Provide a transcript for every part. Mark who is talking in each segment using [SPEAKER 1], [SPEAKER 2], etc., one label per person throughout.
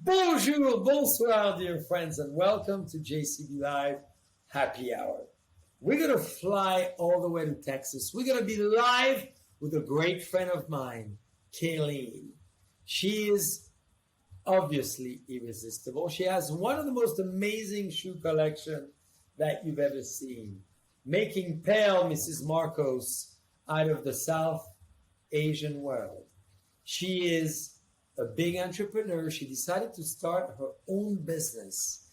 [SPEAKER 1] Bonjour, bonsoir, dear friends, and welcome to JCB Live Happy Hour. We're going to fly all the way to Texas. We're going to be live with a great friend of mine, Cailean. She is obviously irresistible. She has one of the most amazing shoe collections that you've ever seen, making pale Mrs. Marcos out of the South Asian world. She is a big entrepreneur. She decided to start her own business.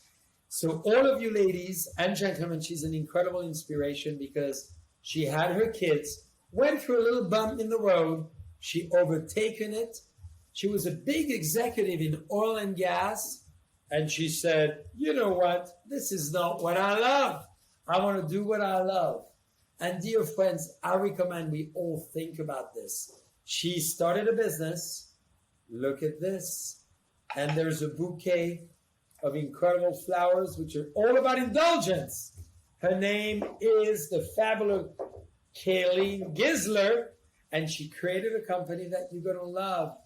[SPEAKER 1] So all of you ladies and gentlemen, she's an incredible inspiration because she had her kids, went through a little bump in the road. She overtaken it. She was a big executive in oil and gas. And she said, you know what? This is not what I love. I want to do what I love. And dear friends, I recommend we all think about this. She started a business. Look at this. And there's a bouquet of incredible flowers, which are all about indulgence. Her name is the fabulous Cailean Gysler, and she created a company that you're going to love.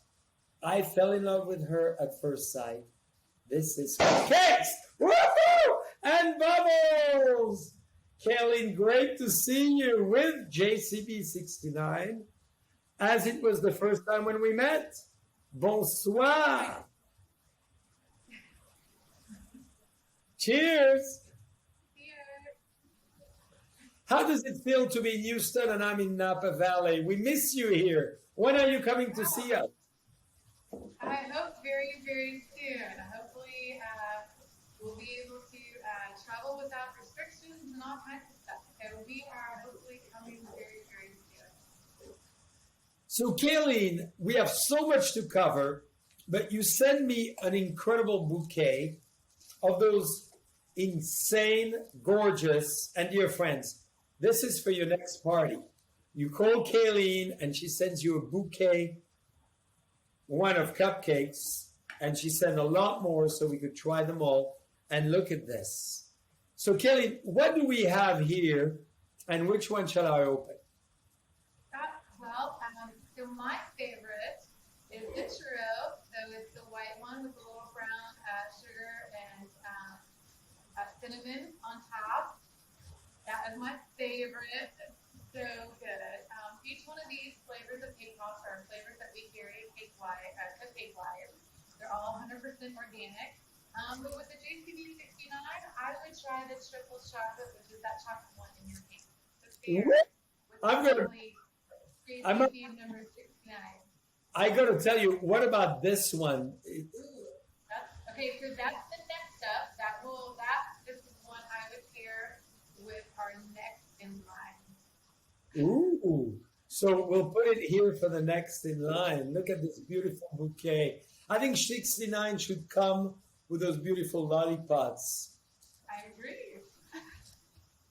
[SPEAKER 1] I fell in love with her at first sight. This is cupcakes! Woohoo! And bubbles! Cailean, great to see you with JCB 69, as it was the first time when we met. Bonsoir. Cheers. How does it feel to be in Houston and I'm in Napa Valley? We miss you here. When are you coming to see us?
[SPEAKER 2] I hope very, very soon. Hopefully, we'll be able to travel without restrictions and all kinds of stuff. So we are hopefully coming very, very soon.
[SPEAKER 1] So, Cailean, we have so much to cover, but you send me an incredible bouquet of those insane, gorgeous, and dear friends, this is for your next party. You call Cailean, and she sends you a bouquet, one of cupcakes, and she sent a lot more so we could try them all. And look at this. So, Cailean, what do we have here, and which one shall I open?
[SPEAKER 2] So my favorite is the churro. So it's the white one with the little brown sugar and cinnamon on top. That is my favorite. So good. Each one of these flavors of cake pops are flavors that we carry cupcake-wise. They're all 100% organic. But with the JCB 69, I would try the triple chocolate, which is that chocolate one in your cake. Number 69.
[SPEAKER 1] I got to tell you, what about this one?
[SPEAKER 2] Okay, so that's the next up. This is one I would pair with our next in line.
[SPEAKER 1] Ooh, so we'll put it here for the next in line. Look at this beautiful bouquet. I think 69 should come with those beautiful lollipops.
[SPEAKER 2] I agree.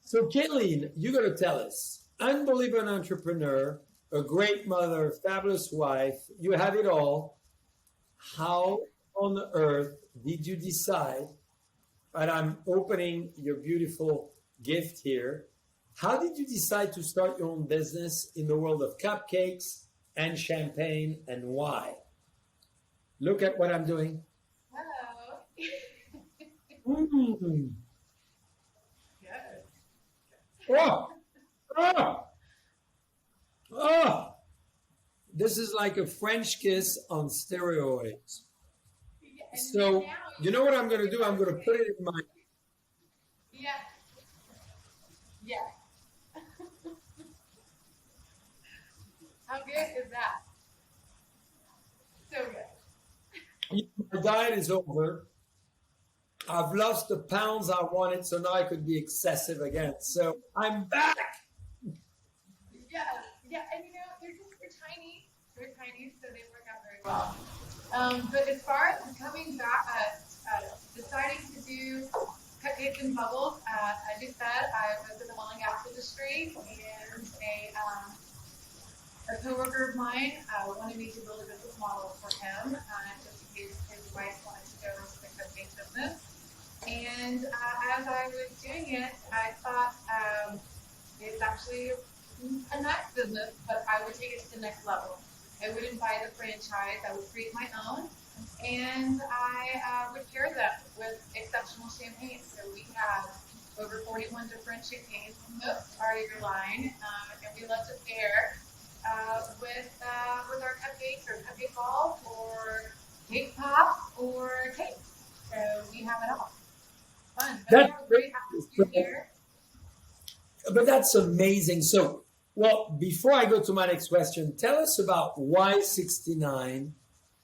[SPEAKER 1] So, Cailean, you got to tell us, unbelievable entrepreneur, a great mother, fabulous wife, you have it all. How on earth did you decide, and I'm opening your beautiful gift here, how did you decide to start your own business in the world of cupcakes and champagne, and why? Look at what I'm doing.
[SPEAKER 2] Hello.
[SPEAKER 1] Mm. Good. Oh! Oh! Oh, this is like a French kiss on steroids. So, you know what I'm going to do? I'm going to put it in my...
[SPEAKER 2] Yeah. Yeah. How good is that? So good.
[SPEAKER 1] My diet is over. I've lost the pounds I wanted, so now I could be excessive again. So, I'm back!
[SPEAKER 2] Yeah, and they're tiny. They're tiny, so they work out very well. But as far as coming back, deciding to do cupcakes and bubbles, as you said, I was in the oil and gas industry, and a coworker of mine wanted me to build a business model for him, just in case his wife wanted to go into the cupcake business. And as I was doing it, I thought it's actually a nice business, but I would take it to the next level. I wouldn't buy the franchise. I would create my own. And I over 41 different chickpeas. Most are your line, and we love to pair with our cupcakes or cupcake balls or cake pops or cakes. So we have it all. Fun. But
[SPEAKER 1] That's
[SPEAKER 2] yeah, we're
[SPEAKER 1] great.
[SPEAKER 2] really happy to be here.
[SPEAKER 1] But that's amazing. So, well, before I go to my next question, tell us about why 69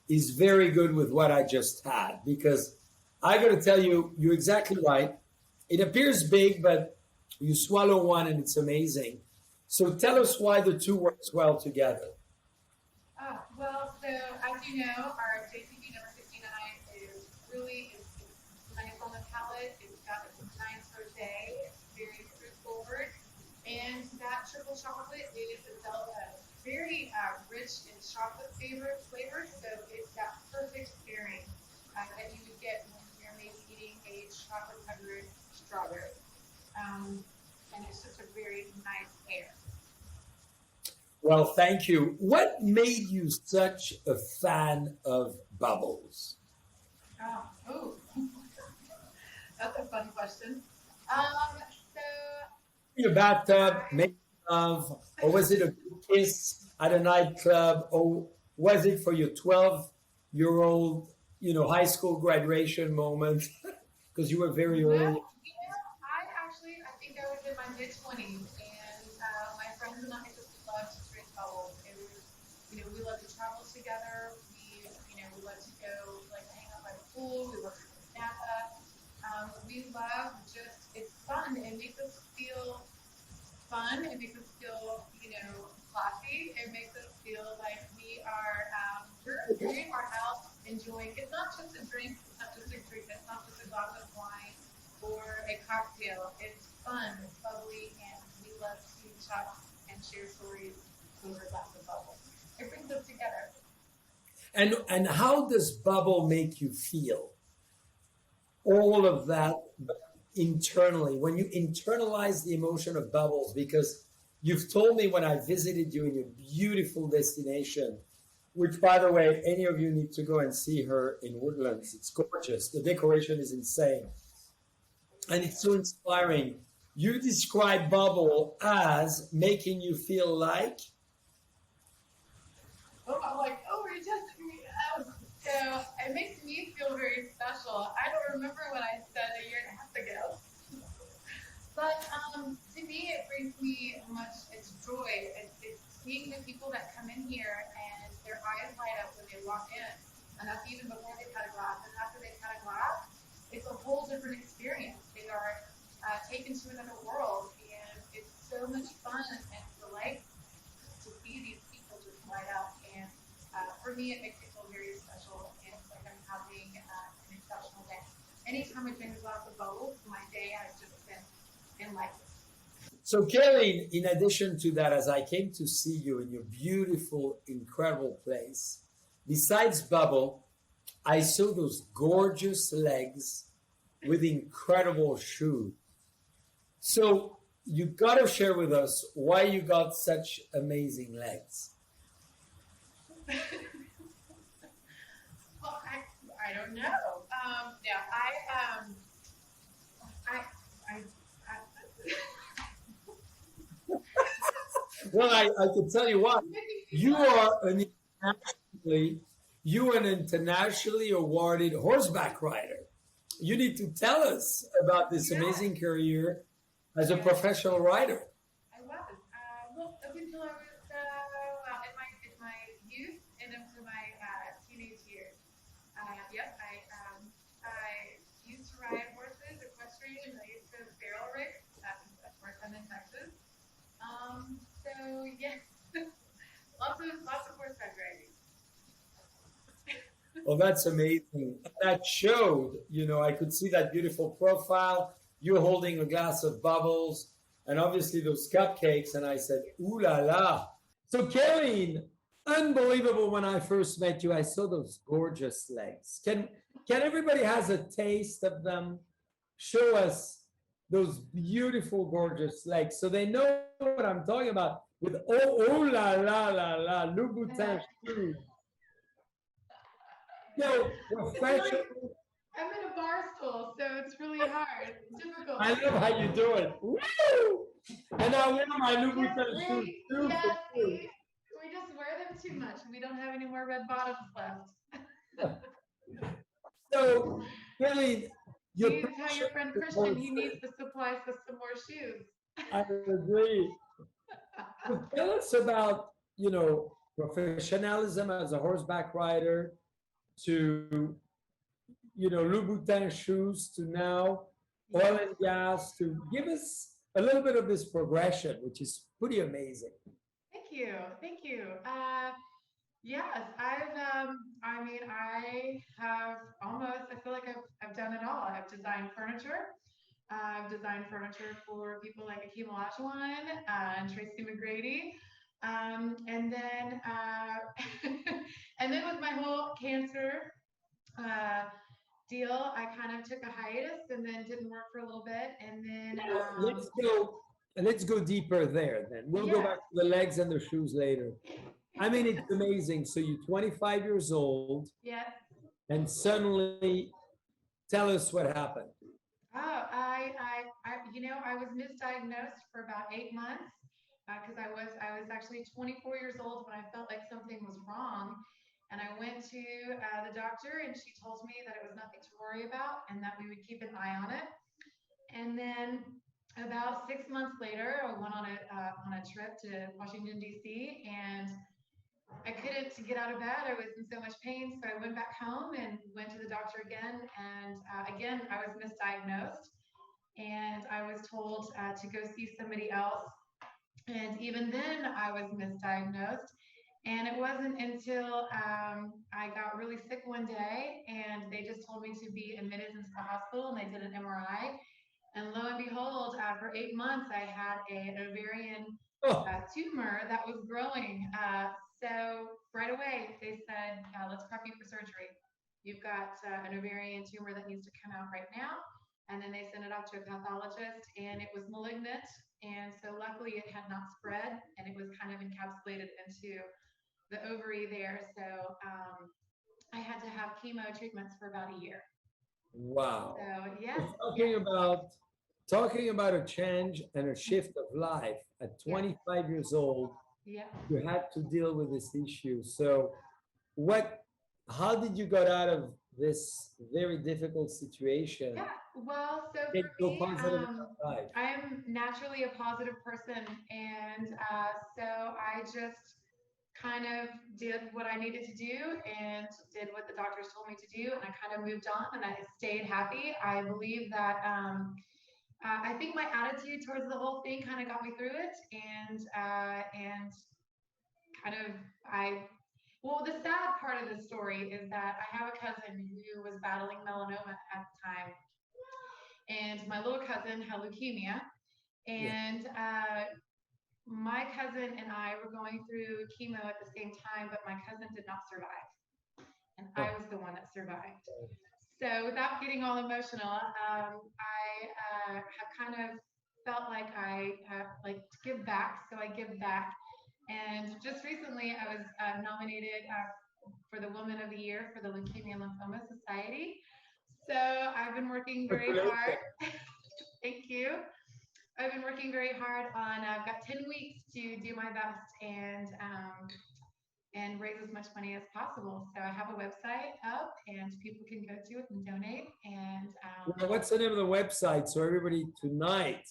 [SPEAKER 1] is very good with what I just had. Because I got to tell you, you're exactly right. It appears big, but you swallow one and it's amazing. So tell us why the two works well together.
[SPEAKER 2] Well, so as you know, our JCB number 59 is really it's nice on the palate. It's got a nice rosé. It's very straightforward. And that triple chocolate is a very rich in chocolate flavor. So it's that perfect pairing that you would get when you're maybe eating a chocolate covered strawberry. And it's just a very nice pair.
[SPEAKER 1] Well, thank you. What made you such a fan of bubbles?
[SPEAKER 2] Oh, that's a fun question. So
[SPEAKER 1] Your bathtub, making love, or was it a kiss at a nightclub, or was it for your 12-year-old, high school graduation moment? Because you were very early.
[SPEAKER 2] I think I was in my mid-20s, and my friends and I just loved to drink bubbles. It was, we love to travel together. We love to go like hang out by the pool. We love to go to Napa. We love it's fun. It makes us feel fun. It makes us feel, classy. It makes us feel like we're in our house enjoying. It's not just a drink. It's not just a drink. It's not just a glass of wine or a cocktail. It's fun. It's bubbly, and we love to talk and share stories over a glass of bubbles. It brings us together.
[SPEAKER 1] And how does bubble make you feel? All of that internally, when you internalize the emotion of bubbles, because you've told me when I visited you in your beautiful destination, which, by the way, any of you need to go and see her in Woodlands. It's gorgeous. The decoration is insane. And it's so inspiring. You describe bubble as making you feel like.
[SPEAKER 2] I'm like, we're just so it makes me feel very special. I don't remember what I said a year and a half ago. But to me, it brings me it's joy. It's seeing the people that come in here and their eyes light up when they walk in. And that's even before they've had a glass. And after they've had a glass, it's a whole different experience. They are taken to another world. And it's so much fun and delight to see these people just light up. And for me, it makes me feel very special. And it's like I'm having an exceptional day. Anytime I drink a glass of bubbles, my day has just been enlightened.
[SPEAKER 1] So, Cailean, in addition to that, as I came to see you in your beautiful, incredible place, besides bubble, I saw those gorgeous legs with incredible shoes. So, you got to share with us why you got such amazing legs.
[SPEAKER 2] Well, I don't know.
[SPEAKER 1] Well, I can tell you what, you are an internationally awarded horseback rider. You need to tell us about this amazing career as a professional rider.
[SPEAKER 2] I was. Well, up until I was in my youth and into my teenage years. Yep, I used to ride horses, equestrian. I used to barrel race. Of course, I'm in Texas. So yes, lots of horseback riding.
[SPEAKER 1] Well, that's amazing. That showed, I could see that beautiful profile. You're holding a glass of bubbles and obviously those cupcakes. And I said, ooh la la. So, Cailean, unbelievable when I first met you. I saw those gorgeous legs. Can everybody has a taste of them? Show us those beautiful, gorgeous legs so they know what I'm talking about with oh la la la la, Louboutin shoes.
[SPEAKER 2] I'm in a bar stool, so it's really hard. sorry. Difficult.
[SPEAKER 1] I love how you do it. Woo! And I wear my Louboutin shoes too.
[SPEAKER 2] Yes, we just wear them too much. We don't have any more red bottoms left.
[SPEAKER 1] So, really,
[SPEAKER 2] You need to tell your friend Christian he needs to supply us with some more shoes.
[SPEAKER 1] I agree. So tell us about, professionalism as a horseback rider to, Louboutin shoes to now oil and gas to give us a little bit of this progression, which is pretty amazing.
[SPEAKER 2] Thank you. Thank you. Yes, I have almost, I feel like I've done it all. I've designed furniture. I've designed furniture for people like Akeem Olajuwon and Tracy McGrady. And then, and then with my whole cancer deal, I kind of took a hiatus and then didn't work for a little bit. And then,
[SPEAKER 1] let's go deeper there then. We'll go back to the legs and the shoes later. I mean, it's amazing. So you're 25 years old.
[SPEAKER 2] Yeah.
[SPEAKER 1] And suddenly, tell us what happened.
[SPEAKER 2] Oh, I was misdiagnosed for about 8 months because I was actually 24 years old when I felt like something was wrong, and I went to the doctor, and she told me that it was nothing to worry about, and that we would keep an eye on it. And then about 6 months later, I went on a trip to Washington D.C. and I couldn't get out of bed. I was in so much pain. So I went back home and went to the doctor again. And again, I was misdiagnosed. And I was told to go see somebody else. And even then, I was misdiagnosed. And it wasn't until I got really sick one day and they just told me to be admitted into the hospital and they did an MRI. And lo and behold, for 8 months, I had an ovarian tumor that was growing. So right away, they said, let's prep you for surgery. You've got an ovarian tumor that needs to come out right now. And then they sent it off to a pathologist and it was malignant. And so luckily it had not spread and it was kind of encapsulated into the ovary there. So I had to have chemo treatments for about a year.
[SPEAKER 1] Wow.
[SPEAKER 2] So yes.
[SPEAKER 1] Talking about a change and a shift of life at 25 years old, you had to deal with this issue. So how did you get out of this very difficult situation?
[SPEAKER 2] Yeah, well, so for me, I am naturally a positive person. And so I just kind of did what I needed to do and did what the doctors told me to do. And I kind of moved on and I stayed happy. I believe that I think my attitude towards the whole thing kind of got me through it, and kind of the sad part of the story is that I have a cousin who was battling melanoma at the time, and my little cousin had leukemia, and my cousin and I were going through chemo at the same time, but my cousin did not survive, and I was the one that survived. So without getting all emotional, I have kind of felt like I like to give back, so I give back. And just recently, I was nominated for the Woman of the Year for the Leukemia and Lymphoma Society. So I've been working very hard. Thank you. I've been working very hard on. I've got 10 weeks to do my best and raise as much money as possible. So I have a website up and people can go to it and donate. And
[SPEAKER 1] what's the name of the website so everybody tonight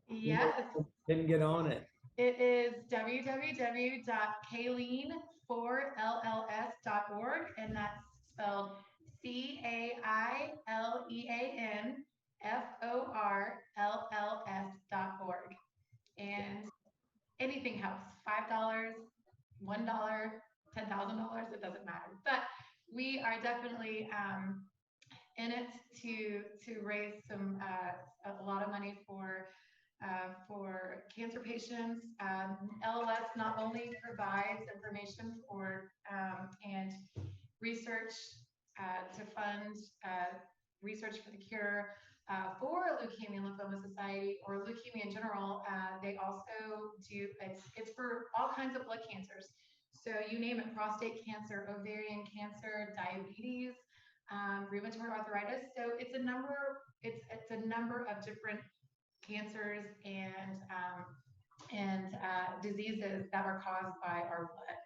[SPEAKER 1] can get on it?
[SPEAKER 2] It is www.cailean4lls.org, and that's spelled CAILEANFORLLS.org. And anything helps. $5, $1, $10,000, it doesn't matter. But we are definitely in it to raise a lot of money for cancer patients. LLS not only provides information for and research to fund research for the cure for Leukemia and Lymphoma Society or leukemia in general. They also do, it's for all kinds of blood cancers. So you name it: prostate cancer, ovarian cancer, diabetes, rheumatoid arthritis. So it's a number of different cancers and diseases that are caused by our blood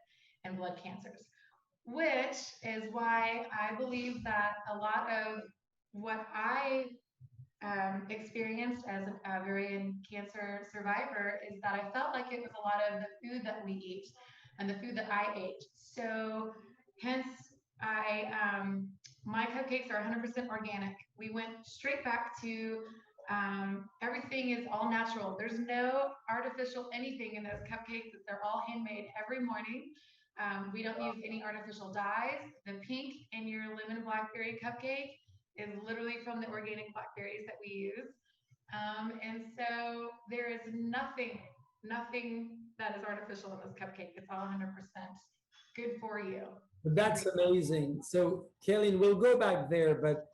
[SPEAKER 2] and blood cancers, which is why I believe that a lot of what I experienced as an ovarian cancer survivor is that I felt like it was a lot of the food that we eat and the food that I ate. So hence I my cupcakes are 100% organic. We went straight back to everything is all natural. There's no artificial anything in those cupcakes. They're all handmade every morning. We don't use any artificial dyes. The pink in your lemon blackberry cupcake is literally from the organic blackberries that we use. And so there is nothing that is artificial in this cupcake. It's all 100% good for you.
[SPEAKER 1] That's amazing. So, Cailean, we'll go back there, but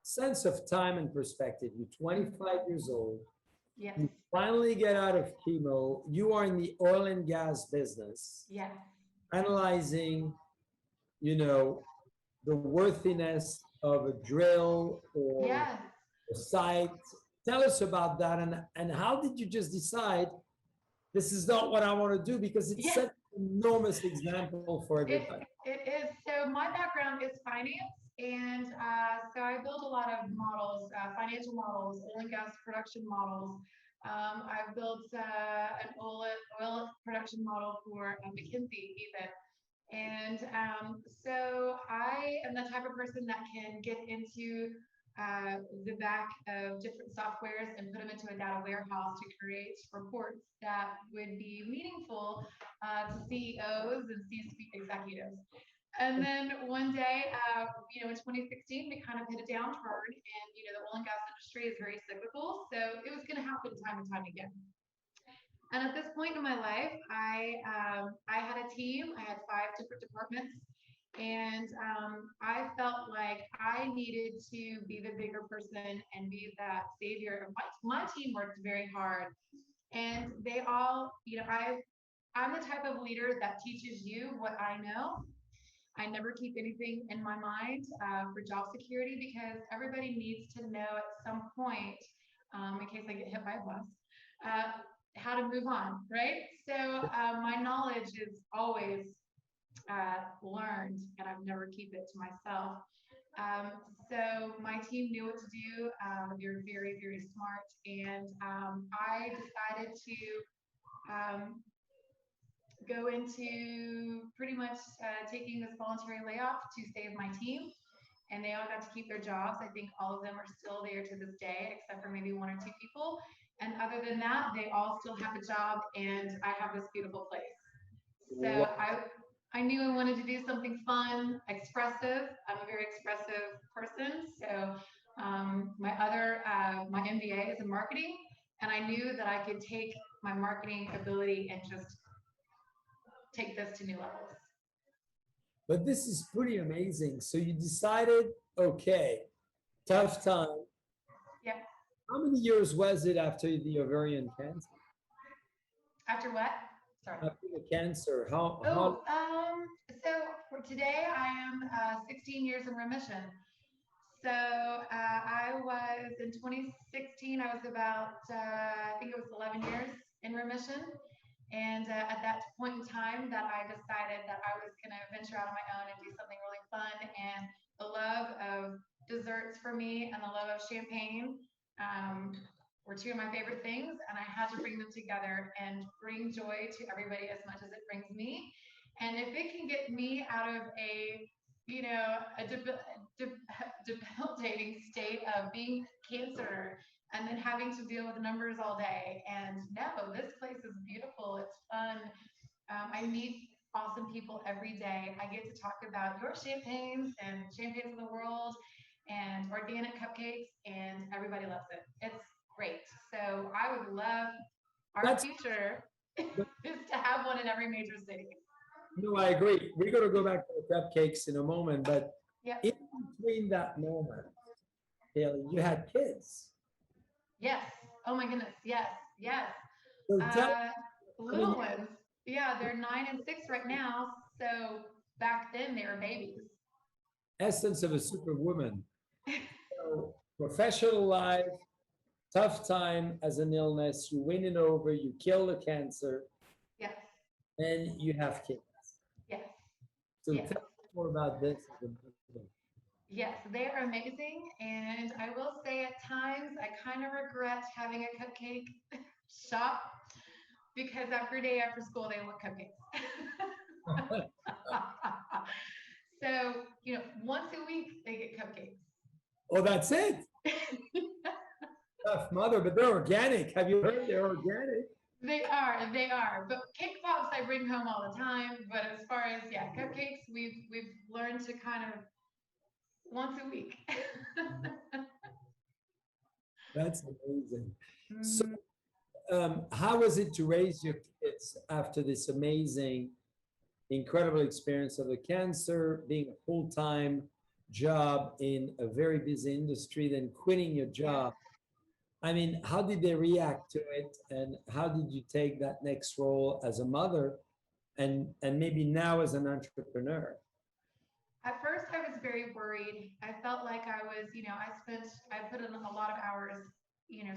[SPEAKER 1] sense of time and perspective. You're 25 years old.
[SPEAKER 2] Yes.
[SPEAKER 1] You finally get out of chemo. You are in the oil and gas business.
[SPEAKER 2] Yes.
[SPEAKER 1] Analyzing, the worthiness of a drill or
[SPEAKER 2] Yes.
[SPEAKER 1] a site. Tell us about that, and how did you just decide this is not what I want to do? Because it's
[SPEAKER 2] Yes.
[SPEAKER 1] such an enormous example for everybody.
[SPEAKER 2] It is. So my background is finance, and so I built a lot of models, financial models, oil and gas production models. I've built an oil production model for McKinsey even. And so I am the type of person that can get into the back of different softwares and put them into a data warehouse to create reports that would be meaningful to CEOs and C-suite executives. And then one day, in 2016, we kind of hit a downturn, and the oil and gas industry is very cyclical, so it was going to happen time and time again. And at this point in my life, I had a team. I had 5 different departments, and I felt like I needed to be the bigger person and be that savior. My team worked very hard, and they all, I'm the type of leader that teaches you what I know. I never keep anything in my mind for job security, because everybody needs to know at some point, in case I get hit by a bus, how to move on, right? So my knowledge is always learned, and I've never keep it to myself. So my team knew what to do. They're very, very smart, and I decided to go into pretty much taking this voluntary layoff to save my team. And they all got to keep their jobs. I think all of them are still there to this day, except for maybe 1 or 2 people. And other than that, they all still have a job, and I have this beautiful place. So I knew I wanted to do something fun, expressive. I'm a very expressive person. So my MBA is in marketing, and I knew that I could take my marketing ability and just take this to new levels.
[SPEAKER 1] But this is pretty amazing. So you decided, okay, tough time.
[SPEAKER 2] Yeah.
[SPEAKER 1] How many years was it after the ovarian cancer?
[SPEAKER 2] After what? Sorry.
[SPEAKER 1] After the cancer, how?
[SPEAKER 2] So for today, I am 16 years in remission. So I was in 2016. I was about I think it was 11 years in remission. And at that point in time that I decided that I was going to venture out on my own and do something really fun. And the love of desserts for me and the love of champagne were 2 of my favorite things. And I had to bring them together and bring joy to everybody as much as it brings me. And if it can get me out of a debilitating state of being cancer and then having to deal with numbers all day. And no, this place is beautiful. It's fun. I meet awesome people every day. I get to talk about your champagnes and champagnes of the world and organic cupcakes, and everybody loves it. It's great. So I would love our future is to have one in every major city.
[SPEAKER 1] No, I agree. We're going to go back to the cupcakes in a moment, but in between that moment, Cailean, you had kids.
[SPEAKER 2] Yes. Oh my goodness. Yes. Yes.
[SPEAKER 1] So
[SPEAKER 2] little ones. Yeah, they're 9 and 6 right now. So back then they were babies.
[SPEAKER 1] essence of a superwoman. So professional life, tough time as an illness, you win it over, you kill the cancer,
[SPEAKER 2] Yes,
[SPEAKER 1] and you have kids.
[SPEAKER 2] yes,
[SPEAKER 1] So
[SPEAKER 2] yes.
[SPEAKER 1] tell me more about this as a husband.
[SPEAKER 2] Yes, they are amazing. And I will say at times I kind of regret having a cupcake shop because every day after school they want cupcakes. So, once a week they get cupcakes.
[SPEAKER 1] Oh, that's it. Tough mother, but they're organic. Have you heard they're organic?
[SPEAKER 2] They are. But cake pops I bring home all the time. But as far as cupcakes, we've learned to kind of once a week.
[SPEAKER 1] That's amazing. So,
[SPEAKER 2] Mm,
[SPEAKER 1] how was it to raise your kids after this amazing, incredible experience of the cancer, being a full-time job in a very busy industry, then quitting your
[SPEAKER 2] yes.
[SPEAKER 1] job? I mean, how did they react to it, and how did you take that next role as a mother, and maybe now as an entrepreneur?
[SPEAKER 2] At first, I was very worried. I felt like I was, I put in a lot of hours,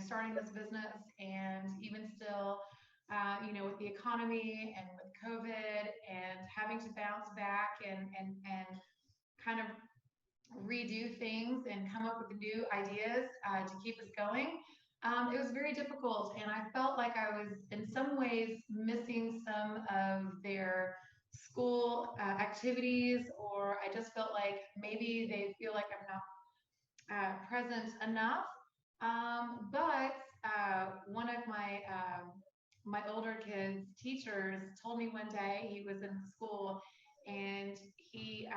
[SPEAKER 2] starting this business, and even still, with the economy and with COVID and having to bounce back and kind of redo things and come up with new ideas to keep us going. It was very difficult, and I felt like I was, in some ways, missing some of their school activities, or I just felt like maybe they feel like I'm not present enough. But one of my older kids' teachers told me one day he was in school and he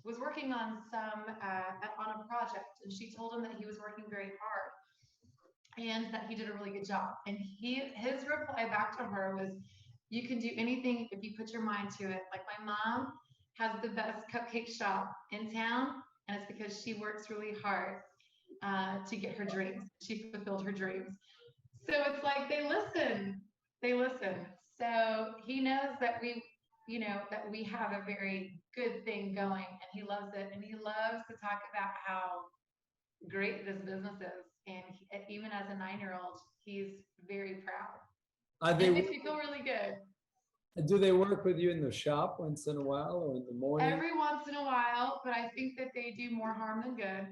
[SPEAKER 2] was working on on a project, and she told him that he was working very hard and that he did a really good job. And his reply back to her was, "You can do anything if you put your mind to it. Like, my mom has the best cupcake shop in town, and it's because she works really hard to get her dreams. She fulfilled her dreams." So it's like they listen. They listen. So he knows that that we have a very good thing going, and he loves it. And he loves to talk about how great this business is. And even as a 9-year-old, he's very proud.
[SPEAKER 1] Are
[SPEAKER 2] And
[SPEAKER 1] they
[SPEAKER 2] it makes me feel really good.
[SPEAKER 1] Do they work with you in the shop once in a while or in the morning?
[SPEAKER 2] Every once in a while, but I think that they do more harm than good.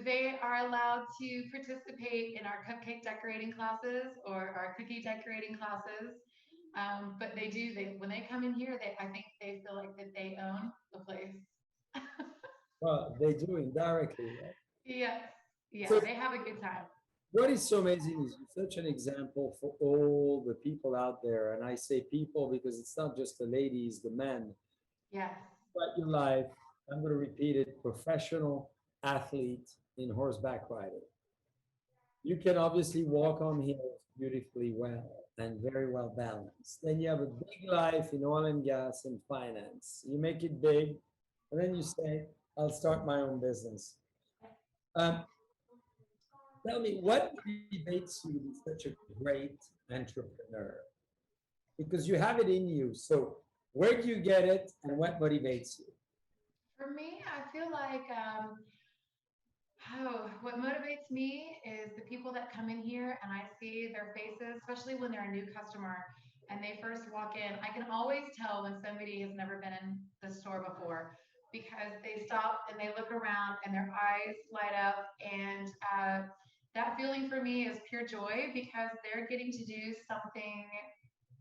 [SPEAKER 2] They are allowed to participate in our cupcake decorating classes or our cookie decorating classes. But when they come in here, I think they feel like that they own the place.
[SPEAKER 1] Well, they do indirectly, right?
[SPEAKER 2] Yes. Yeah,
[SPEAKER 1] So
[SPEAKER 2] they have a good time.
[SPEAKER 1] what is so amazing is you're such an example for all the people out there. And I say people because it's not just the ladies, the men.
[SPEAKER 2] Yes.
[SPEAKER 1] Throughout your life, I'm going to repeat it, professional athlete in horseback riding. You can obviously walk on hills beautifully well and very well balanced. Then you have a big life in oil and gas and finance. You make it big, and then you say, I'll start my own business. Um, Tell me, what motivates you to be such a great entrepreneur? Because you have it in you. So, where do you get it, and what motivates you?
[SPEAKER 2] For me, I feel like what motivates me is the people that come in here and I see their faces, especially when they're a new customer and they first walk in. I can always tell when somebody has never been in the store before because they stop and they look around and their eyes light up. And that feeling for me is pure joy because they're getting to do something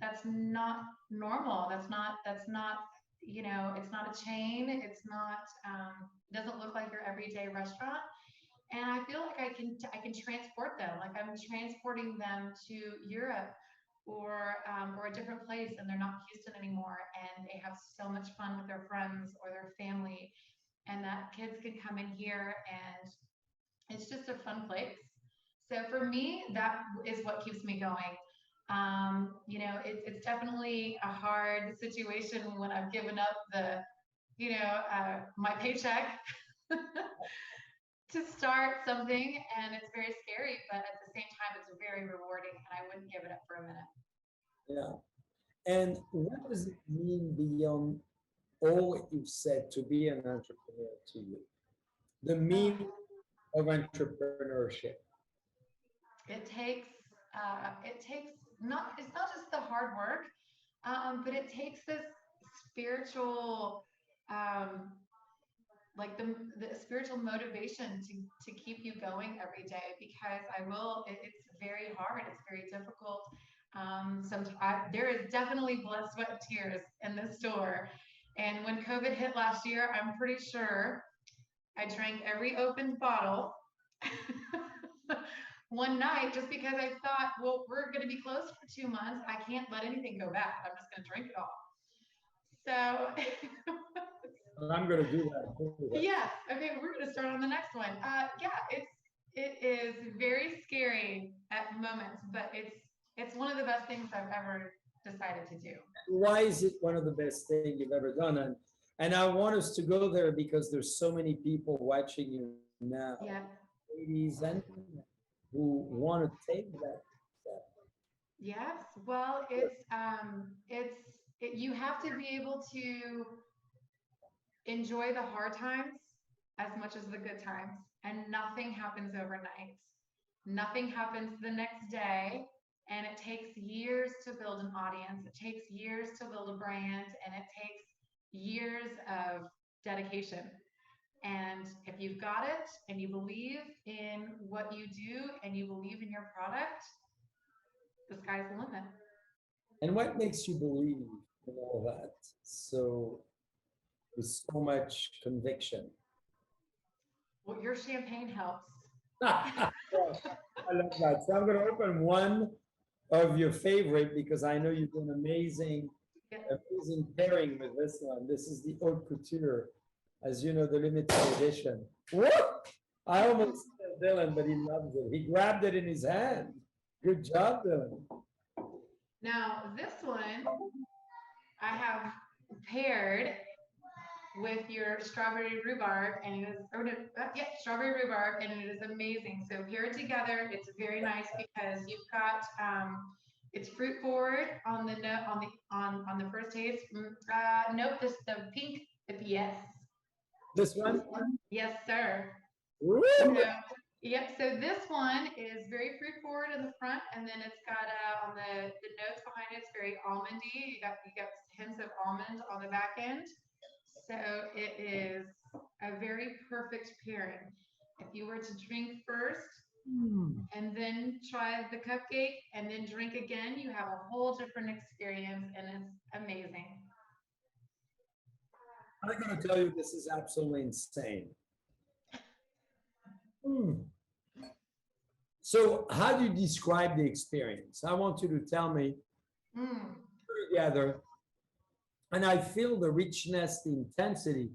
[SPEAKER 2] that's not normal. That's not, it's not a chain. It's not, doesn't look like your everyday restaurant, and I feel like I can transport them, like I'm transporting them to Europe or a different place, and they're not Houston anymore, and they have so much fun with their friends or their family, and that kids can come in here and it's just a fun place. So for me, that is what keeps me going. It's definitely a hard situation when I've given up my paycheck to start something, and it's very scary, but at the same time it's very rewarding and I wouldn't give it up for a minute.
[SPEAKER 1] Yeah. And what does it mean beyond all what you've said to be an entrepreneur to you? The meaning of entrepreneurship.
[SPEAKER 2] It takes not, it's not just the hard work, but it takes this spiritual, um, like the spiritual motivation to keep you going every day, because it's very hard, it's very difficult. There is definitely blood, sweat, and tears in this store. And when COVID hit last year, I'm pretty sure I drank every opened bottle one night, just because I thought, well, we're going to be closed for 2 months. I can't let anything go bad. I'm just going to drink it all. So
[SPEAKER 1] I'm going to do that.
[SPEAKER 2] yes. Okay, we're going to start on the next one. Yeah, it is very scary at moments, but it's one of the best things I've ever decided to do.
[SPEAKER 1] Why is it one of the best things you've ever done? And I want us to go there because there's so many people watching you now,
[SPEAKER 2] Yeah.
[SPEAKER 1] ladies and men, who want to take that step.
[SPEAKER 2] Yes. Well, you have to be able to enjoy the hard times as much as the good times, and nothing happens overnight. Nothing happens the next day, and it takes years to build an audience. It takes years to build a brand, and it takes years of dedication. And if you've got it and you believe in what you do and you believe in your product, the sky's the limit.
[SPEAKER 1] And what makes you believe in all that? So with so much conviction.
[SPEAKER 2] Well, your champagne helps.
[SPEAKER 1] I love that. So I'm going to open one of your favorite because I know you've done amazing pairing with this one. This is the haute couture, as you know, the limited edition. Whoop! I almost said Dylan, but he loves it. He grabbed it in his hand. Good job, Dylan.
[SPEAKER 2] Now, this one I have paired with your strawberry rhubarb, and it is, strawberry rhubarb, and it is amazing. So pair it together. It's very nice because you've got it's fruit forward on the on the first taste. Nope, the pink. Yes.
[SPEAKER 1] This one?
[SPEAKER 2] Yes, sir.
[SPEAKER 1] Woo!
[SPEAKER 2] Yep. So this one is very fruit forward in the front, and then it's got on the notes behind it. It's very almondy. You got hints of almond on the back end. So it is a very perfect pairing. If you were to drink first and then try the cupcake and then drink again, you have a whole different experience, and it's amazing.
[SPEAKER 1] I'm going to tell you, this is absolutely insane. So how do you describe the experience? I want you to tell me together. And I feel the richness, the intensity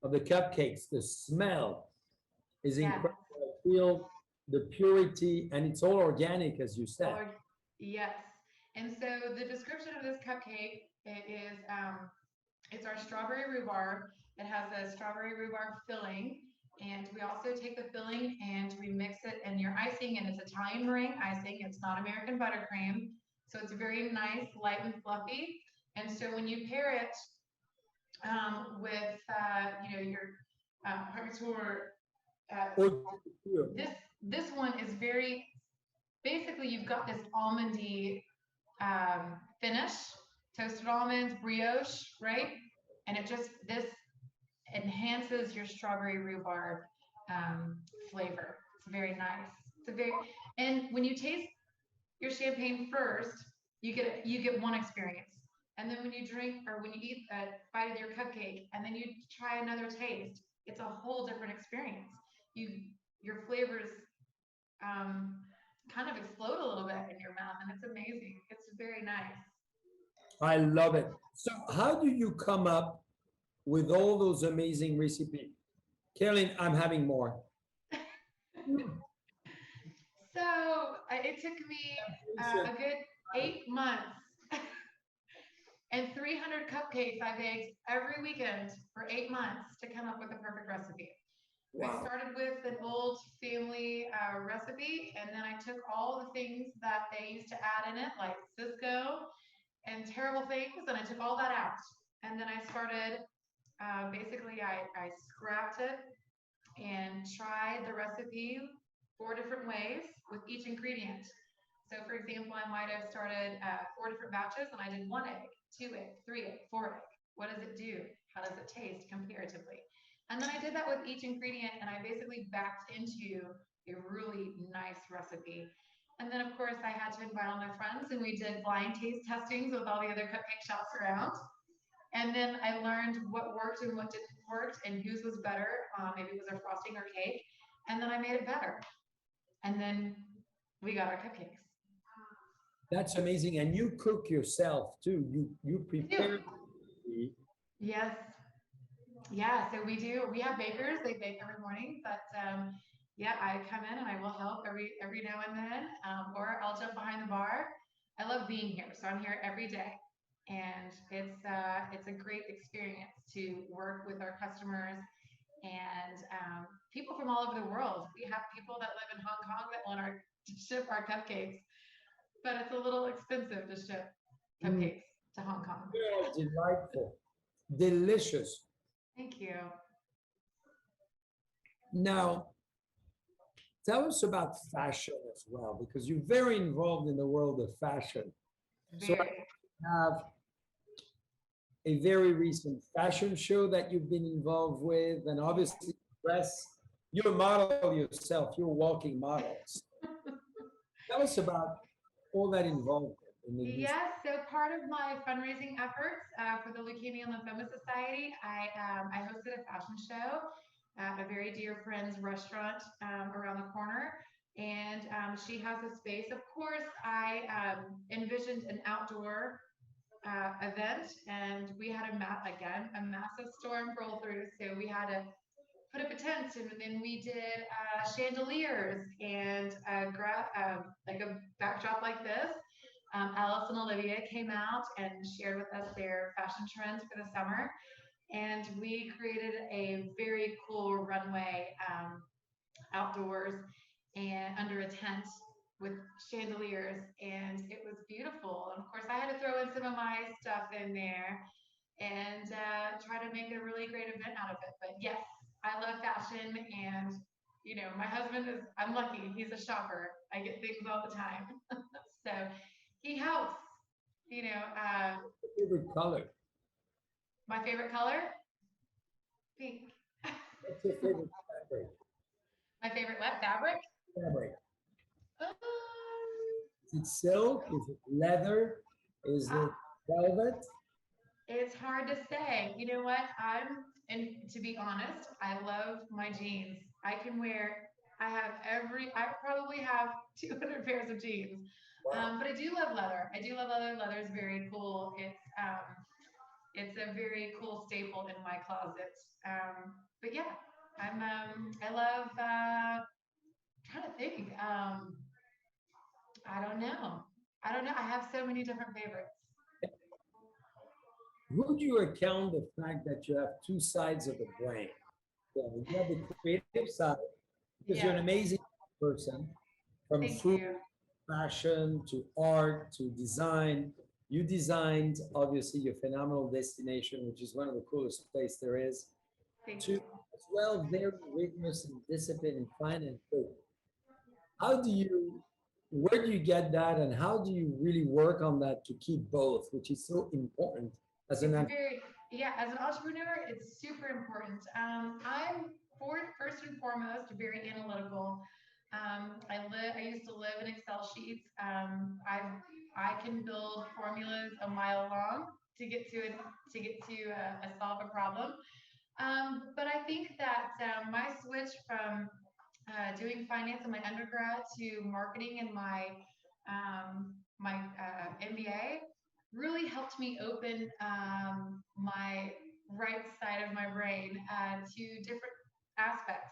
[SPEAKER 1] of the cupcakes, the smell is incredible. I feel the purity, and it's all organic, as you said.
[SPEAKER 2] Yes. And so the description of this cupcake, it's our strawberry rhubarb. It has a strawberry rhubarb filling. And we also take the filling and we mix it in your icing, and it's Italian meringue icing. It's not American buttercream. So it's very nice, light and fluffy. And so when you pair it with, your couture, this one is very, basically you've got this almondy finish, toasted almonds, brioche, right? And this enhances your strawberry rhubarb flavor. It's very nice. And when you taste your champagne first, you get one experience. And then when you drink or when you eat a bite of your cupcake and then you try another taste, it's a whole different experience. Your flavors kind of explode a little bit in your mouth, and it's amazing. It's very nice.
[SPEAKER 1] I love it. So how do you come up with all those amazing recipes? Cailean, I'm having more.
[SPEAKER 2] So it took me a good 8 months and 300 cupcakes I baked every weekend for 8 months to come up with the perfect recipe. Wow. I started with an old family recipe, and then I took all the things that they used to add in it, like Cisco and terrible things, and I took all that out. And then I started, basically I scrapped it and tried the recipe 4 different ways with each ingredient. So for example, I might have started 4 different batches and I did 1 egg, 2 egg, 3 egg, 4 egg. What does it do? How does it taste comparatively? And then I did that with each ingredient and I basically backed into a really nice recipe. And then of course I had to invite all my friends and we did blind taste testings with all the other cupcake shops around. And then I learned what worked and what didn't work and whose was better. Maybe it was our frosting or cake. And then I made it better. And then we got our cupcakes.
[SPEAKER 1] That's amazing. And you cook yourself too. You prepare.
[SPEAKER 2] Yes. Yeah, so we do. We have bakers. They bake every morning, but yeah, I come in and I will help every now and then, or I'll jump behind the bar. I love being here, so I'm here every day, and it's a great experience to work with our customers and people from all over the world. We have people that live in Hong Kong that want to ship our cupcakes, but it's a little expensive to ship cupcakes to Hong Kong.
[SPEAKER 1] Yeah, delightful, delicious.
[SPEAKER 2] Thank you.
[SPEAKER 1] Now, tell us about fashion as well, because you're very involved in the world of fashion. So I have a very recent fashion show that you've been involved with, and obviously dress. You're a model yourself. You're a walking model. Tell us about all that involved in the
[SPEAKER 2] Yes, so part of my fundraising efforts for the Leukemia and Lymphoma Society, I hosted a fashion show at a very dear friend's restaurant around the corner. And she has a space. Of course, I envisioned an outdoor event, and we had a massive storm roll through. So we had to put up a tent, and then we did chandeliers and like a backdrop like this. Alice and Olivia came out and shared with us their fashion trends for the summer. And we created a very cool runway outdoors and under a tent with chandeliers. And it was beautiful. And of course, I had to throw in some of my stuff in there and try to make a really great event out of it. But yes, I love fashion, and you know, my husband is, I'm lucky, he's a shopper. I get things all the time. So he helps, you know.
[SPEAKER 1] favorite color?
[SPEAKER 2] My favorite color? Pink.
[SPEAKER 1] What's your favorite fabric?
[SPEAKER 2] My favorite what? Fabric?
[SPEAKER 1] Fabric.
[SPEAKER 2] Um,
[SPEAKER 1] Is it silk? Is it leather? Is it velvet?
[SPEAKER 2] it's hard to say. You know what? And to be honest, I love my jeans. I probably have 200 pairs of jeans.
[SPEAKER 1] Wow.
[SPEAKER 2] But I do love leather. I do love leather. Leather is very cool. It's a very cool staple in my closet. But yeah, I love, trying to think. I don't know. I don't know. I have so many different favorites.
[SPEAKER 1] Would you account the fact that you have two sides of the brain? So you have the creative side, because you're an
[SPEAKER 2] Yeah.
[SPEAKER 1] amazing person, from
[SPEAKER 2] Thank
[SPEAKER 1] food,
[SPEAKER 2] you.
[SPEAKER 1] fashion to art to design. You designed, obviously, your phenomenal destination, which is one of the coolest places there is,
[SPEAKER 2] Thank
[SPEAKER 1] to
[SPEAKER 2] you.
[SPEAKER 1] as well very rigorous and disciplined in finance. So how do you, where do you get that, and how do you really work on that to keep both, which is so important as an
[SPEAKER 2] It's very, yeah, as an entrepreneur, it's super important. First and foremost, very analytical. I used to live in Excel sheets. I can build formulas a mile long to get to solve a problem. But I think that my switch from doing finance in my undergrad to marketing in my MBA really helped me open my right side of my brain to different aspects.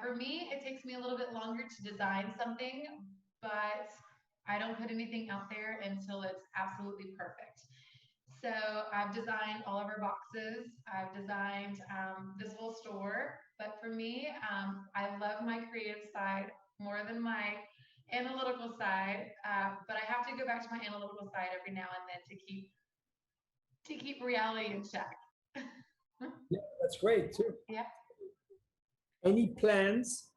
[SPEAKER 2] For me, it takes me a little bit longer to design something, but I don't put anything out there until it's absolutely perfect. So I've designed all of our boxes. I've designed this whole store. But for me, I love my creative side more than my analytical side. But I have to go back to my analytical side every now and then to keep to keep reality in check.
[SPEAKER 1] Yeah, that's great too.
[SPEAKER 2] Yeah.
[SPEAKER 1] Any plans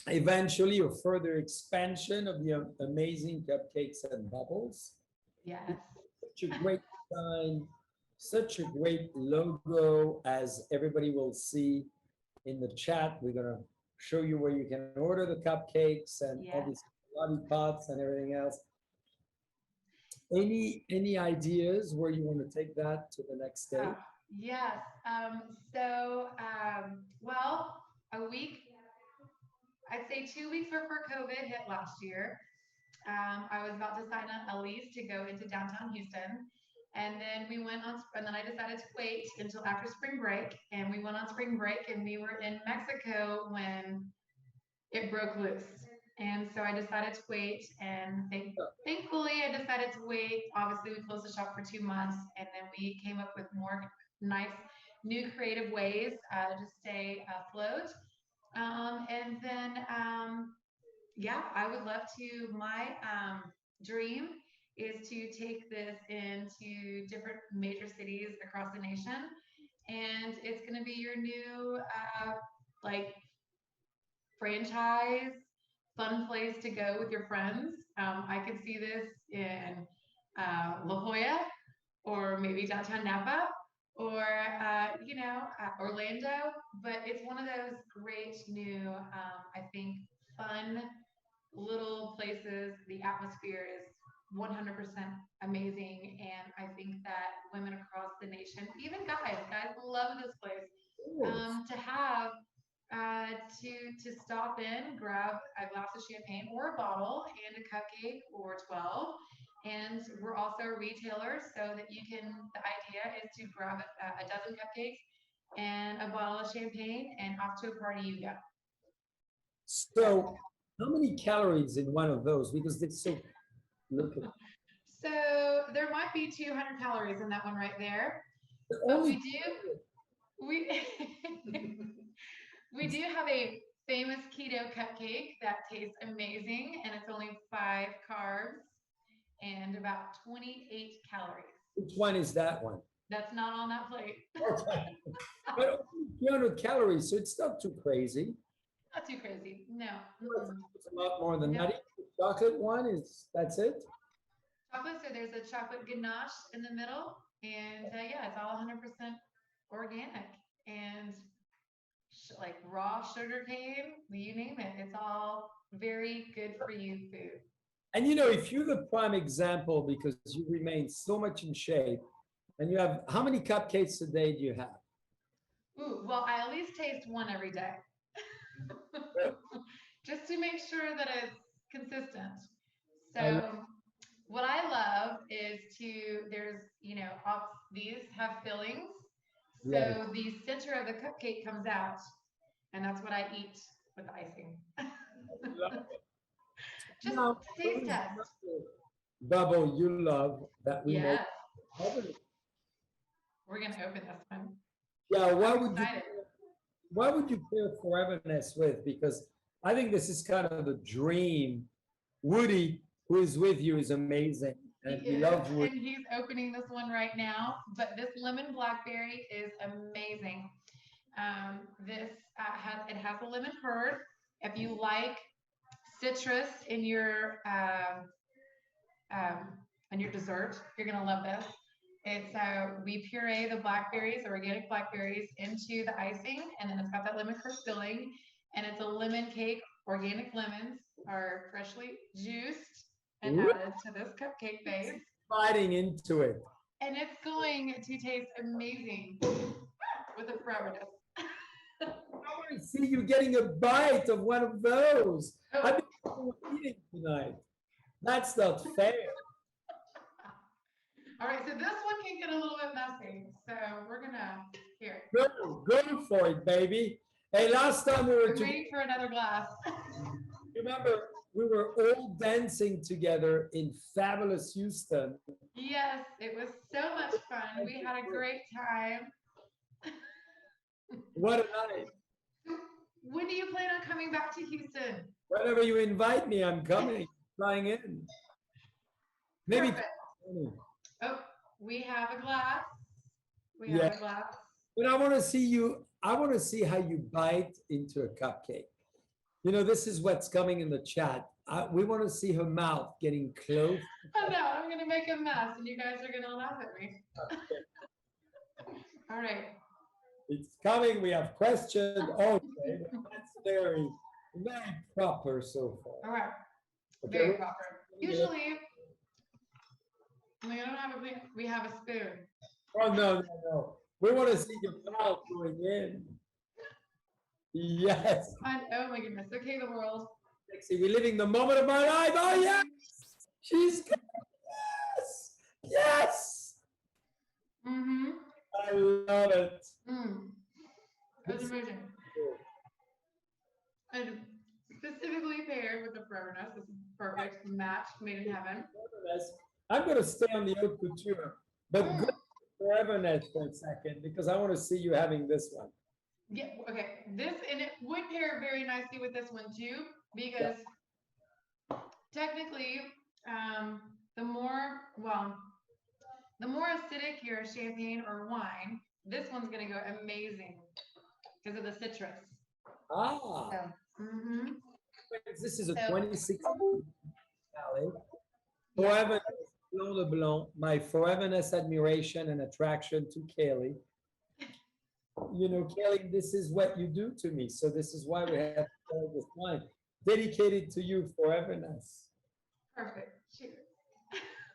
[SPEAKER 1] eventually or further expansion of the amazing cupcakes and bubbles?
[SPEAKER 2] Yes.
[SPEAKER 1] Such a great design, such a great logo, as everybody will see in the chat. We're gonna show you where you can order the cupcakes and all
[SPEAKER 2] Yeah.
[SPEAKER 1] these lollipops and everything else. Any ideas where you want to take that to the next stage?
[SPEAKER 2] Yes. So, well, a week, I'd say 2 weeks before COVID hit last year, I was about to sign a lease to go into downtown Houston. And then and then I decided to wait until after spring break. And we went on spring break and we were in Mexico when it broke loose. And so I decided to wait. And thankfully, I decided to wait. Obviously, we closed the shop for 2 months. And then we came up with more nice, new creative ways to stay afloat. And then, yeah, I would love to. My dream is to take this into different major cities across the nation. And it's going to be your new, like, franchise, fun place to go with your friends. I could see this in La Jolla or maybe downtown Napa or, Orlando. But it's one of those great new, I think, fun little places. The atmosphere is 100% amazing. And I think that women across the nation, even guys love this place. To have to stop in, grab a glass of champagne or a bottle and a cupcake or 12. And we're also a retailer, so that the idea is to grab a dozen cupcakes and a bottle of champagne, and off to a party you go.
[SPEAKER 1] So, how many calories in one of those? Because it's so, look at
[SPEAKER 2] So there might be 200 calories in that one right there.
[SPEAKER 1] the
[SPEAKER 2] But
[SPEAKER 1] only
[SPEAKER 2] we we do have a famous keto cupcake that tastes amazing, and it's only 5 carbs and about 28 calories.
[SPEAKER 1] which one is that one?
[SPEAKER 2] That's not on that plate.
[SPEAKER 1] Okay. But only 300 calories, so it's not too crazy.
[SPEAKER 2] Not too crazy. No.
[SPEAKER 1] It's a lot more than
[SPEAKER 2] No.
[SPEAKER 1] that. The chocolate one that's it?
[SPEAKER 2] Chocolate, so there's a chocolate ganache in the middle, and yeah, it's all 100% organic and like raw sugar cane, you name it. It's all very good for you food.
[SPEAKER 1] And if you're the prime example because you remain so much in shape, and you have, how many cupcakes a day do you have?
[SPEAKER 2] Ooh, well, I at least taste one every day. Just to make sure that it's consistent. So what I love is these have fillings. So
[SPEAKER 1] Yeah.
[SPEAKER 2] the center of the cupcake comes out, and that's what I eat with icing. Just
[SPEAKER 1] Now,
[SPEAKER 2] taste test.
[SPEAKER 1] bubble you love that we make.
[SPEAKER 2] Yes. We're gonna open this one.
[SPEAKER 1] Yeah,
[SPEAKER 2] Excited.
[SPEAKER 1] what would you pair foreverness with? Because I think this is kind of the dream. Woody, who is with you, is amazing. And we love Woody.
[SPEAKER 2] And he's opening this one right now. But this lemon blackberry is amazing. This has a lemon curd. If you like citrus in your dessert, you're gonna love this. It's we puree the blackberries, organic blackberries, into the icing, and then it's got that lemon curd filling, and it's a lemon cake. Organic lemons are freshly juiced and added to this cupcake base.
[SPEAKER 1] Biting into it.
[SPEAKER 2] And it's going to taste amazing with a foreverness.
[SPEAKER 1] I want to see you getting a bite of one of those. I've been eating tonight. That's not fair.
[SPEAKER 2] All right, so this one can get a little bit messy. So we're gonna here.
[SPEAKER 1] Go for it, baby. Hey, last time we were
[SPEAKER 2] I'm waiting for another glass.
[SPEAKER 1] Remember, we were all dancing together in fabulous Houston.
[SPEAKER 2] Yes, it was so much fun. We had a great time.
[SPEAKER 1] What a night.
[SPEAKER 2] When do you plan on coming back to Houston?
[SPEAKER 1] Whenever you invite me, I'm coming, flying in. Maybe.
[SPEAKER 2] Oh, we have a glass. We
[SPEAKER 1] Yeah.
[SPEAKER 2] have a glass.
[SPEAKER 1] But I want to see you. I want to see how you bite into a cupcake. You know, this is what's coming in the chat. We want to see her mouth getting close.
[SPEAKER 2] Oh no, I'm gonna make a mess, and you guys are gonna laugh at me. All right.
[SPEAKER 1] It's coming. We have questions. Okay, that's very, very proper so far.
[SPEAKER 2] All right.
[SPEAKER 1] Okay,
[SPEAKER 2] Very proper. Usually, we don't have we have a spoon.
[SPEAKER 1] Oh no, no, no. We want to see your mouth going in. Yes.
[SPEAKER 2] Oh my goodness. Okay, the world.
[SPEAKER 1] Lexi, we're living the moment of my life. Oh yes. She's good. Yes. Yes.
[SPEAKER 2] Mm-hmm.
[SPEAKER 1] I love it.
[SPEAKER 2] That's amazing. And specifically paired with the Foreverness. This is perfect match made in heaven.
[SPEAKER 1] I'm going to stay on the haute couture, but go Foreverness for a second because I want to see you having this one.
[SPEAKER 2] Yeah, okay. This, and it would pair very nicely with this one too, because technically, the more acidic your champagne or wine, this one's gonna go amazing because of the citrus.
[SPEAKER 1] Ah.
[SPEAKER 2] So,
[SPEAKER 1] This is a 26 Valley. Foreverness Blanc de Blanc, my Foreverness admiration and attraction to Kaylee. You know, Kaylee, this is what you do to me. So this is why we have this wine dedicated to you, Foreverness.
[SPEAKER 2] Perfect. Cheers.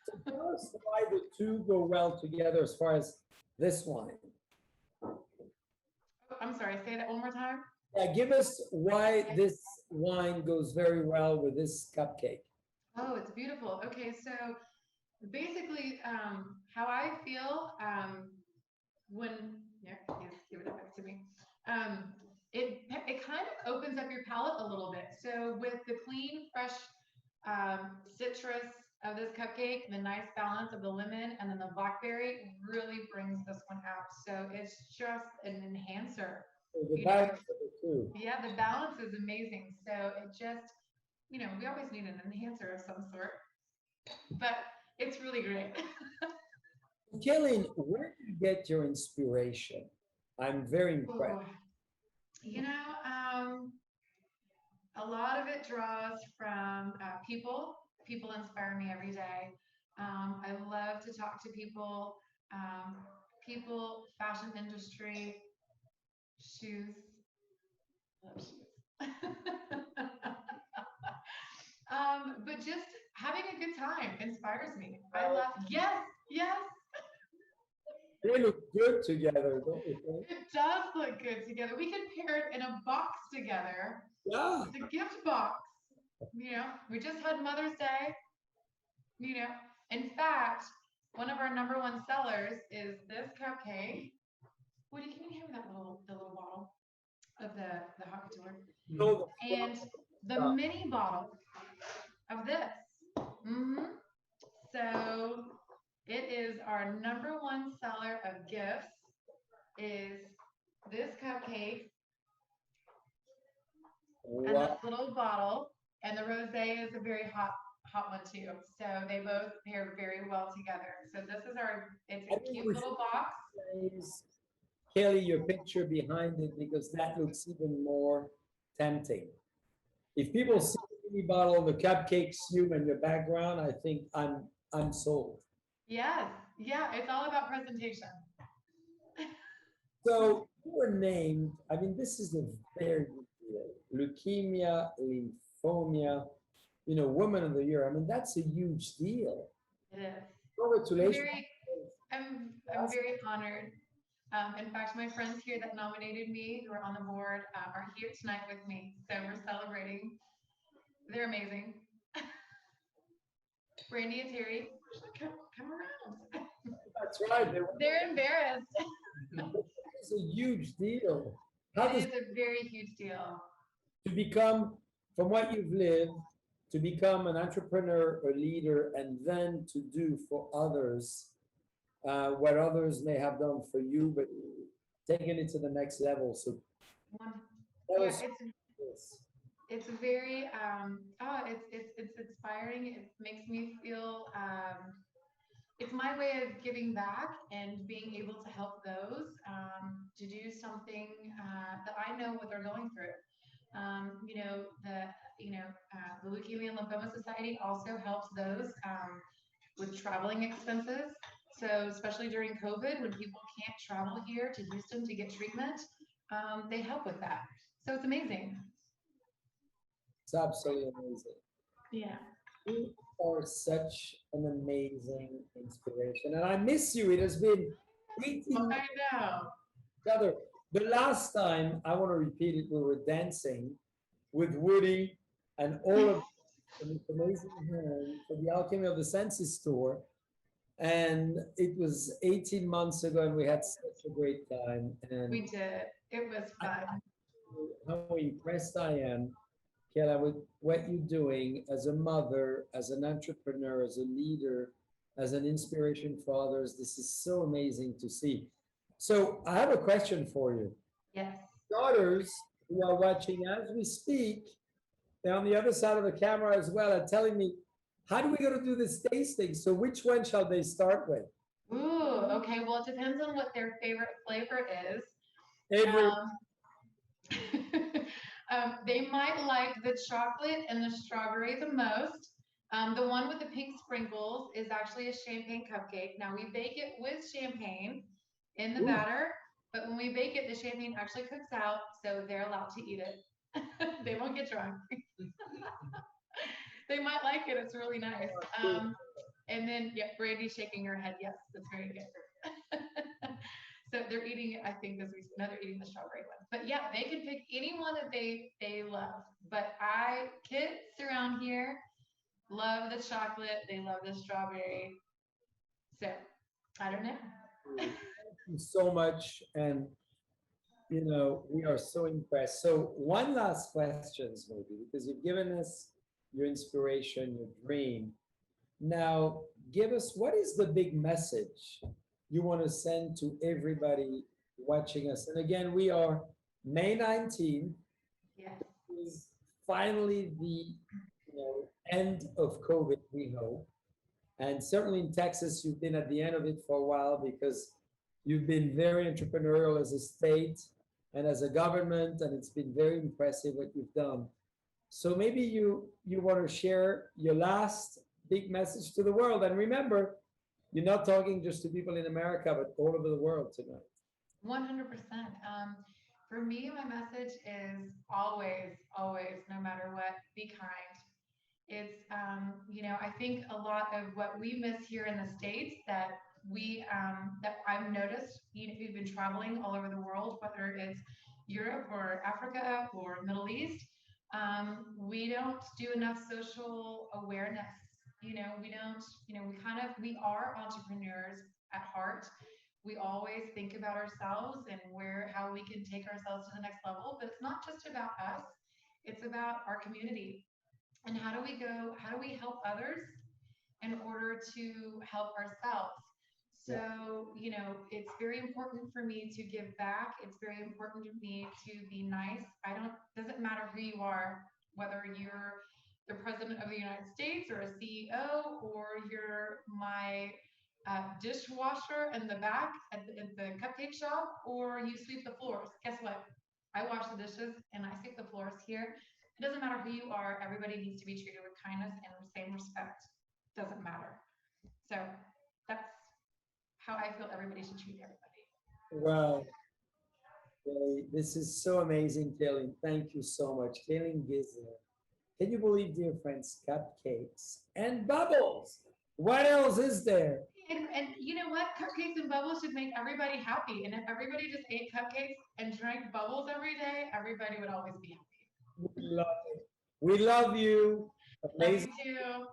[SPEAKER 1] So tell us why the two go well together as far as this wine.
[SPEAKER 2] Oh, I'm sorry, say that one more time.
[SPEAKER 1] Yeah, give us why this wine goes very well with this cupcake.
[SPEAKER 2] Oh, it's beautiful. Okay, so basically, how I feel when give it back to me. It kind of opens up your palate a little bit. So with the clean, fresh citrus of this cupcake, the nice balance of the lemon and then the blackberry really brings this one out. So it's just an enhancer.
[SPEAKER 1] The balance of the two.
[SPEAKER 2] Yeah, the balance is amazing. So it just, we always need an enhancer of some sort, but it's really great.
[SPEAKER 1] Cailean, where do you get your inspiration? I'm very impressed.
[SPEAKER 2] A lot of it draws from people. People inspire me every day. I love to talk to people, fashion industry, shoes. Love shoes. But just having a good time inspires me. I love, yes.
[SPEAKER 1] They look good together, don't you think?
[SPEAKER 2] It does look good together. We could pair it in a box together.
[SPEAKER 1] Yeah.
[SPEAKER 2] It's a gift box. We just had Mother's Day. In fact, one of our #1 sellers is this cupcake. Woody, can you hand me the little bottle of the hot couture?
[SPEAKER 1] No,
[SPEAKER 2] And the mini bottle of this. So it is our #1 seller of gifts is this cupcake and this little bottle, and the rosé is a very hot one too. So they both pair very well together. So this is it's a cute little box.
[SPEAKER 1] Kelly, your picture behind it because that looks even more tempting. If people see the mini bottle of the cupcakes, you and your background, I think I'm sold.
[SPEAKER 2] Yes, yeah, it's all about presentation.
[SPEAKER 1] So you were named, this is a very good deal. Leukemia, lymphomia, Woman of the Year. That's a huge deal.
[SPEAKER 2] It is.
[SPEAKER 1] Congratulations.
[SPEAKER 2] I'm very honored. In fact, my friends here that nominated me, who are on the board, are here tonight with me. So we're celebrating. They're amazing. Brandy and Terry, come around.
[SPEAKER 1] That's right.
[SPEAKER 2] They're embarrassed.
[SPEAKER 1] It's a huge deal.
[SPEAKER 2] It is a very huge deal.
[SPEAKER 1] To become, from what you've lived, to become an entrepreneur, a leader, and then to do for others what others may have done for you, but taking it to the next level. So
[SPEAKER 2] it's very it's inspiring. It makes me feel it's my way of giving back and being able to help those to do something that I know what they're going through. You know, the Leukemia and Lymphoma Society also helps those with traveling expenses. So especially during COVID, when people can't travel here to Houston to get treatment, they help with that. So it's amazing.
[SPEAKER 1] It's absolutely amazing.
[SPEAKER 2] Yeah.
[SPEAKER 1] You are such an amazing inspiration. And I miss you. It has been 18 months
[SPEAKER 2] I know.
[SPEAKER 1] together. The last time, I want to repeat it, we were dancing with Woody and all of this amazing hand for the Alchemy of the Senses tour. And it was 18 months ago, and we had such a great time. And
[SPEAKER 2] We did. It was
[SPEAKER 1] I
[SPEAKER 2] fun.
[SPEAKER 1] know how impressed I am, Kayla, with what you're doing as a mother, as an entrepreneur, as a leader, as an inspiration for others. This is so amazing to see. So I have a question for you.
[SPEAKER 2] Yes.
[SPEAKER 1] Daughters who are watching as we speak, they're on the other side of the camera as well, are telling me, how do we going to do this tasting? So which one shall they start with?
[SPEAKER 2] Ooh, okay. Well, it depends on what their favorite flavor is.
[SPEAKER 1] Every
[SPEAKER 2] Um, they might like the chocolate and the strawberry the most. The one with the pink sprinkles is actually a champagne cupcake. Now we bake it with champagne in the
[SPEAKER 1] Ooh,
[SPEAKER 2] batter, but when we bake it, the champagne actually cooks out, so they're allowed to eat it. They won't get drunk. They might like it. It's really nice. And then, yeah, Brandy's shaking her head. Yes, that's very good. So they're eating it, I think, as we know, they're eating the strawberry one. But yeah, they can pick any one that they love. But kids around here love the chocolate. They love the strawberry. So I don't know.
[SPEAKER 1] thank you so much. And we are so impressed. So one last questions maybe, because you've given us your inspiration, your dream. Now, give us what is the big message you want to send to everybody watching us? And again, we are May 19th.
[SPEAKER 2] Yes.
[SPEAKER 1] Is finally the end of COVID, we hope. And certainly in Texas, you've been at the end of it for a while because you've been very entrepreneurial as a state and as a government, and it's been very impressive what you've done. So maybe you want to share your last big message to the world. And remember, you're not talking just to people in America, but all over the world tonight.
[SPEAKER 2] 100%. For me, my message is always, always, no matter what, be kind. It's, I think a lot of what we miss here in the States that I've noticed, we've been traveling all over the world, whether it's Europe or Africa or Middle East, we don't do enough social awareness. We don't, we are entrepreneurs at heart. We always think about ourselves and how we can take ourselves to the next level, but it's not just about us. It's about our community. And how do we help others in order to help ourselves? So, it's very important for me to give back. It's very important to me to be nice. Doesn't matter who you are, whether you're the president of the United States or a CEO, or you're my dishwasher in the back at the cupcake shop, or you sweep the floors. Guess what? I wash the dishes and I sweep the floors here. It doesn't matter who you are. Everybody needs to be treated with kindness and the same respect. Doesn't matter. So that's how I feel everybody should treat everybody.
[SPEAKER 1] Wow. Okay, this is so amazing, Cailean. Thank you so much. Cailean Gysler. Can you believe, dear friends, cupcakes and bubbles? What else is there?
[SPEAKER 2] And you know what? Cupcakes and bubbles should make everybody happy. And if everybody just ate cupcakes and drank bubbles every day, everybody would always be happy.
[SPEAKER 1] We love it. We love you.
[SPEAKER 2] Love
[SPEAKER 1] Amazing.
[SPEAKER 2] you too.